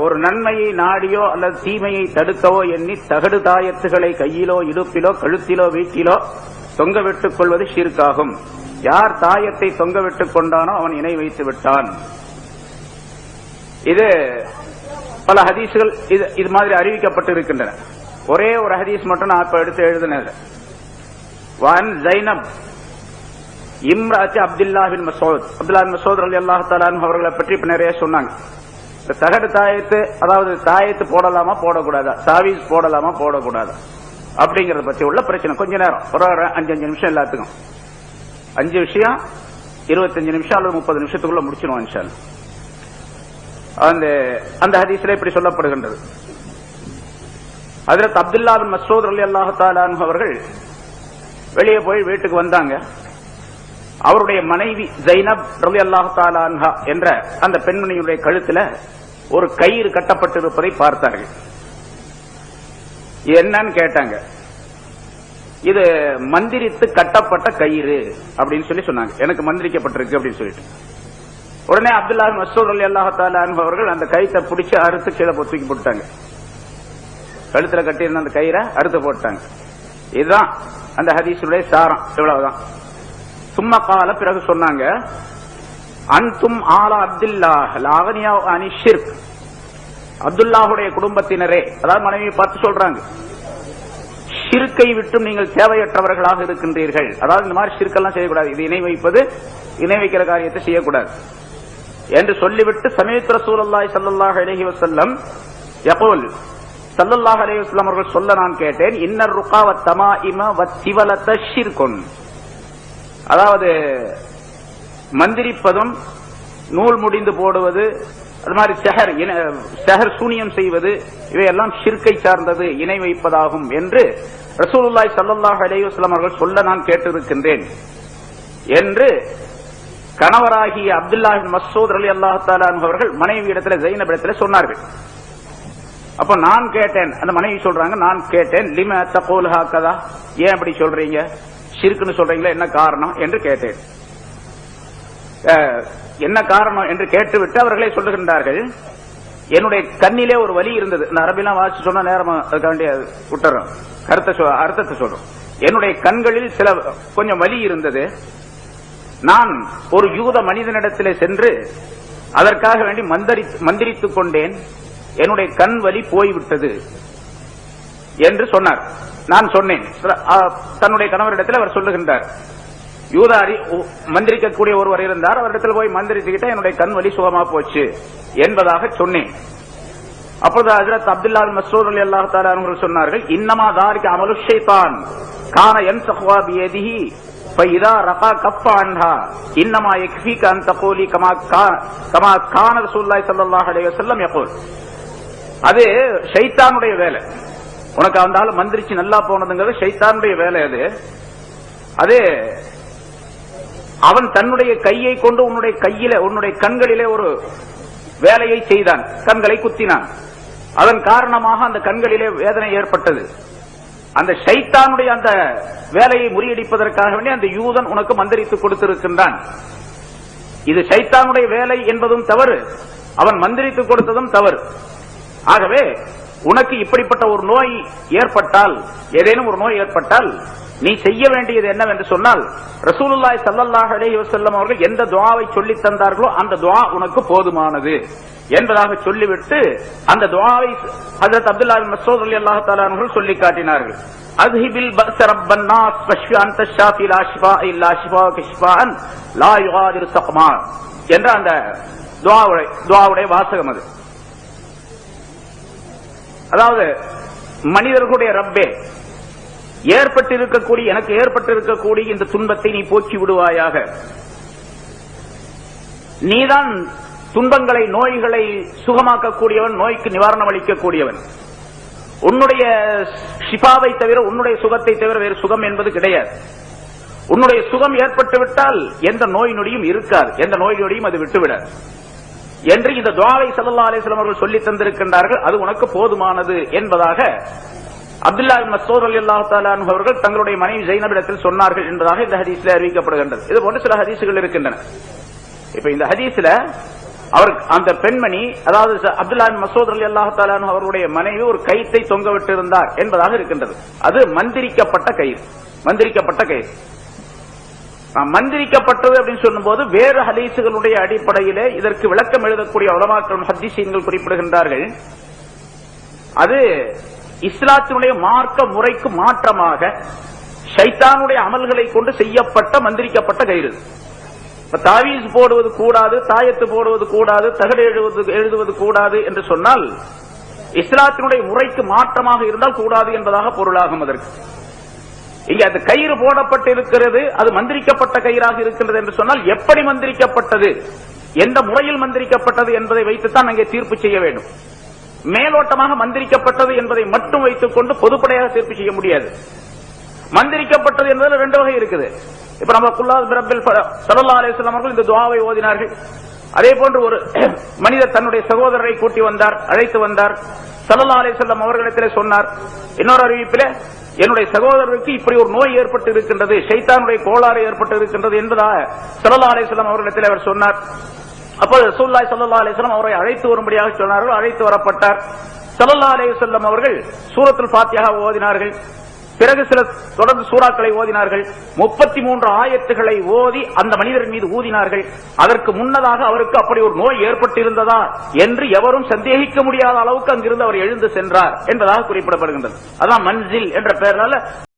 ஒரு நன்மையை நாடியோ அல்லது தீமையை தடுக்கவோ எண்ணி தகடு தாயத்துகளை கையிலோ இடுப்பிலோ கழுத்திலோ வீட்டிலோ தொங்கவிட்டுக் கொள்வது ஷிர்காகும். யார் தாயத்தை தொங்கவிட்டுக் கொண்டானோ அவன் இணை வைத்து விட்டான். இது பல ஹதீஸ்கள் இது மாதிரி அறிவிக்கப்பட்டு இருக்கின்றன. ஒரே ஒரு ஹதீஸ் மட்டும் நான் இப்ப எடுத்து எழுதினது. வான் ஜைனப் இம்ராத்தி அப்துல்லாஹ் பின் மஸ்ஊத், அப்துல்லாஹ் பின் மஸ்ஊத் ரலியல்லாஹு தஆலா அன்ஹு அவர்களை பற்றி இப்ப நிறைய சொன்னாங்க. இந்த தகடு தாயத்து, அதாவது தாயத்து போடலாமா போடக்கூடாதா, சாவீஸ் போடலாமா போடக்கூடாதா அப்படிங்கறத பத்தி உள்ள பிரச்சனை. கொஞ்ச நேரம் ஒரு 5 நிமிஷம் எல்லாத்துக்கும் 5 விஷயம் 25 நிமிஷம் அல்லது 30 நிமிஷத்துக்குள்ள முடிச்சிருவோம் இன்ஷா அல்லாஹ். அந்த ஹதீஸ்ல இப்படி சொல்லப்படுகின்றது. ஹஜ்ரத் அப்துல்லாஹ் பின் மஸ்ஊத் ரலியல்லாஹு தஆலா அன்ஹு அவர்கள் வெளியே போய் வீட்டுக்கு வந்தாங்க. அவருடைய மனைவி ஜைனப் ரலியல்லாஹு தஆலா அன்ஹா என்ற அந்த பெண்மணியுடைய கழுத்துல ஒரு கயிறு கட்டப்பட்டிருப்பதை பார்த்தார்கள். என்னன்னு கேட்டாங்க. இது மந்திரித்து கட்டப்பட்ட கயிறு அப்படின்னு சொல்லி சொன்னாங்க. எனக்கு மந்திரிக்கப்பட்டிருக்கு அப்படின்னு சொல்லிட்டு உடனே அப்துல்லாஹ் பின் மஸ்ஊத் ரலியல்லாஹு தஆலா அன்ஹு அவர்கள் அந்த கயித்தை பிடிச்சு அறுத்து கீழே தூக்கி போட்டாங்க. கழுத்துல கட்டியிருந்த அந்த கயிறை அறுத்து போட்டாங்க. இதுதான் அந்த ஹதீஸுடைய சாரம். இவ்வளவுதான். சும்மா கால பிறகு சொன்னாங்க, அன்தும் ஆலா அப்துல்லாஹ் லாகனியா அனி ஷிர்க், அப்துல்லாஹுடைய குடும்பத்தினரே, அதாவது மனைவியை பார்த்து சொல்றாங்க, ஷிர்க்கை விட்டும் நீங்கள் தேவையற்றவர்களாக இருக்கின்றீர்கள். அதாவது இந்த மாதிரி ஷிர்க்கெல்லாம் செய்யக்கூடாது, இது இணை வைப்பது, இணை வைக்கிற காரியத்தை செய்யக்கூடாது என்று சொல்லிவிட்டு சமீத் ரசூலுல்லாஹி ஸல்லல்லாஹு அலைஹி வஸல்லம் யகூல், ஸல்லல்லாஹு அலைஹி வஸல்லம் அவர்கள் சொல்ல நான் கேட்டேன், இன்னர் ருகா வத் தமாயிம வத் திவலத ஷிர்குன், அதாவது மந்திரிப்பதும் நூல் முடிந்து போடுவது, அது மாதிரி ஷஹர் சூனியம் செய்வது, இவையெல்லாம் ஷிர்கை சார்ந்தது, இணை வைப்பதாகும் என்று ரசூலுல்லாஹி ஸல்லல்லாஹு அலைஹி வஸல்லம் அவர்கள் சொல்ல நான் கேட்டிருக்கின்றேன் என்று கணவராகிய அப்துல்லாஹ் பின் மஸ்ஊத் ரலியல்லாஹு தஆலா அன்ஹு அவர்கள் மனைவியிடத்தில் ஜைனப் இடத்தில் சொன்னார்கள். அப்ப நான் கேட்டேன், அந்த மனைவி சொல்றாங்க, நான் கேட்டேன், லிம தகூல் ஹக்கதா, ஏன் அப்படி சொல்றீங்க, ஷிர்க்னு சொல்றீங்களா, என்ன காரணம் என்று கேட்டேன். என்ன காரணம் என்று கேட்டுவிட்டு அவர்களே சொல்லுகின்றார்கள், என்னுடைய கண்ணிலே ஒரு வலி இருந்தது. இந்த அரபிலாம் வாசிச்சு சொன்ன நேரம் அதுக்காண்டி விட்டுறோம், அர்த்தத்தை சொல்றோம். என்னுடைய கண்களில் சில கொஞ்சம் வலி இருந்தது. நான் ஒரு யூத மனிதனிடத்திலே சென்று அதற்காக வேண்டி மந்திரித்துக் கொண்டேன். என்னுடைய கண் வலி போய்விட்டது என்று சொன்னார். நான் சொன்னேன். தன்னுடைய கணவரிடத்தில் அவர் சொல்லுகின்றார், யூதாரி மந்திரிக்கக்கூடிய ஒருவர் இருந்தார், அவரிடத்தில் போய் மந்திரிச்சுக்கிட்ட என்னுடைய கண் வலி சுகமா போச்சு என்பதாக சொன்னேன். அப்போது ஹஜ்ரத் அப்துல்லாஹ் பின் மஸ்ஊத் ரலியல்லாஹு தஆலா அவர்கள் சொன்னார்கள், இன்னமா தாரிக அமலு ஷைத்தான் கான யன்சஹு பியதிஹி ஃபஇதா ரகா கஃப அன்ஹா இன்னமா யக்ஃபீக அன் தகூலி கமா கான ரசூலுல்லாஹி ஸல்லல்லாஹு அலைஹி வஸல்லம் யகூல், அது ஷைத்தானுடைய வேலை. உனக்கு அந்த ஆளு மந்திரிச்சு நல்லா போனதுங்கிறது ஷைத்தானுடைய வேலை. அது அவன் தன்னுடைய கையை கொண்டு உன்னுடைய கண்களிலே ஒரு வேலையை செய்தான், கண்களை குத்தினான். அதன் காரணமாக அந்த கண்களிலே வேதனை ஏற்பட்டது. அந்த ஷைத்தானுடைய அந்த வேலையை முறியடிப்பதற்காக வேண்டி அந்த யூதன் உனக்கு மந்திரித்து கொடுத்திருக்கின்றான். இது ஷைத்தானுடைய வேலை என்பதும் தவறு, அவன் மந்திரித்து கொடுத்ததும் தவறு. ஆகவே உனக்கு இப்படிப்பட்ட ஒரு நோய் ஏற்பட்டால், ஏதேனும் ஒரு நோய் ஏற்பட்டால் நீ செய்ய வேண்டியது என்னவென்று சொன்னால், ரசூலுல்லாஹி ஸல்லல்லாஹு அலைஹி வஸல்லம் அவர்கள் எந்த துஆவை சொல்லி தந்தார்களோ அந்த துஆ உனக்கு போதுமானது என்பதாக சொல்லிவிட்டு அந்த துஆவை ஹஜ்ரத் அப்துல்லாஹ் பின் மஸ்ஊத் ரலியல்லாஹு தஆலா அவர்கள் சொல்லி காட்டினார்கள். அஸ்ஹிபில் பஅஸ ரப்பன் நாஸ் வஷ்ஃபி அன்த ஷாஃபி லா ஷிஃபா இல்லா ஷிஃபாக ஷிஃபாஅன் லா யுகாதிரு ஸக்மா என்ற அந்த துஆவுடைய வாசகம் அது. அதாவது மனிதர்களுடைய ரப்பே, எனக்கு ஏற்பட்டிருக்கக்கூடிய இந்த துன்பத்தை நீ போக்கி விடுவாயாக. நீதான் துன்பங்களை, நோய்களை சுகமாக்கக்கூடியவன், நோய்க்கு நிவாரணம் அளிக்கக்கூடியவன். உன்னுடைய ஷிஃபாவை தவிர, உன்னுடைய சுகத்தை தவிர வேறு சுகம் என்பது கிடையாது. உன்னுடைய சுகம் ஏற்பட்டுவிட்டால் எந்த நோய் நொடியும் இருக்காது, எந்த நோய் நொடியும் அது விட்டுவிடாது என்று இந்த துஆவை ஸல்லல்லாஹு அலைஹி வஸல்லம் அவர்கள் சொல்லி தந்திருக்கின்றார்கள். அது உனக்கு போதுமானது என்பதாக அப்துல்லாஹ் பின் மஸ்ஊத் ரலியல்லாஹு தஆலா அன்ஹு அவர்கள் தங்களுடைய மனைவி ஜைனபிடத்தில் சொன்னார்கள் என்பதாக இந்த ஹதீஸ்ல அறிவிக்கப்படுகின்றது. இது போன்ற சில ஹதீஸ்கள் இருக்கின்றன. இப்ப இந்த ஹதீஸ்ல அவர் அந்த பெண்மணி, அதாவது அப்துல்லா பின் மஸ்ஊத் ரலியல்லாஹு தஆலா அன்ஹு அவருடைய மனைவி ஒரு கயிற்றை தொங்க விட்டிருந்தார் என்பதாக இருக்கின்றது. அது மந்திரிக்கப்பட்ட கயிறு. மந்திரிக்கப்பட்ட கயிறு மந்திரிக்கப்பட்டது அப்படின்னு சொல்லும்போது வேறு ஹதீசுகளுடைய அடிப்படையிலே இதற்கு விளக்கம் எழுதக்கூடிய உலமாக்கள் முஹத்திஸீன்கள் குறிப்பிடுகின்றார்கள், அது இஸ்லாத்தினுடைய மார்க்க முறைக்கு மாற்றமாக ஷைத்தானுடைய அமல்களை கொண்டு செய்யப்பட்ட மந்திரிக்கப்பட்ட கயிறு. தாவீஸ் போடுவது கூடாது, தாயத்து போடுவது கூடாது, தகடு எழுதுவது கூடாது என்று சொன்னால் இஸ்லாத்தினுடைய முறைக்கு மாற்றமாக இருந்தால் கூடாது என்பதாக பொருளாகும். அதற்கு இங்கே அந்த கயிறு போடப்பட்டு இருக்கிறது, அது மந்திரிக்கப்பட்ட கயிறாக இருக்கின்றது என்று சொன்னால் எப்படி மந்திரிக்கப்பட்டது, எந்த முறையில் மந்திரிக்கப்பட்டது என்பதை வைத்துத்தான் அங்கே தீர்ப்பு செய்ய வேண்டும். மேலோட்டமாக மந்திரிக்கப்பட்டது என்பதை மட்டும் வைத்துக் கொண்டு பொதுப்படையாக தீர்ப்பு செய்ய முடியாது. மந்திரிக்கப்பட்டது என்பதில் ரெண்டு வகை இருக்குது. இப்ப நம்ம குல்லாத் பிரபில் ஸல்லல்லாஹு அலைஹி வஸல்லம் அவர்கள் இந்த துஆவை ஓதினார்கள். அதே போன்று ஒரு மனிதர் தன்னுடைய சகோதரரை கூட்டி வந்தார், அழைத்து வந்தார். ஸல்லல்லாஹு அலைஹி வஸல்லம் அவர்களிடத்திலே சொன்னார், இன்னொரு அறிவிப்பிலே என்னுடைய சகோதரருக்கு இப்படி ஒரு நோய் ஏற்பட்டு இருக்கின்றது, ஷைத்தானுடைய கோளாறு ஏற்பட்டு இருக்கின்றது என்பதாக ஸல்லல்லாஹு அலைஹி வஸல்லம் அவர்களிடத்தில் அவர் சொன்னார். அப்போது ரசூலுல்லாஹி ஸல்லல்லாஹு அலைஹி வஸல்லம் அவரை அழைத்து வரும்படியாக சொன்னார்கள். அழைத்து வரப்பட்டார். ஸல்லல்லாஹு அலைஹி வஸல்லம் அவர்கள் சூரத்துல் ஃபாத்திஹா ஓதினார்கள். பிறகு சில தொடர்ந்து சூறாக்களை ஓதினார்கள். 33 ஆயத்துகளை ஓதி அந்த மனிதரின் மீது ஊதினார்கள். அதற்கு முன்னதாக அவருக்கு அப்படி ஒரு நோய் ஏற்பட்டிருந்ததா என்று எவரும் சந்தேகிக்க முடியாத அளவுக்கு அங்கிருந்து அவர் எழுந்து சென்றார் என்பதாக குறிப்பிடப்படுகின்றது. அதான் மன்சில் என்ற பெயரால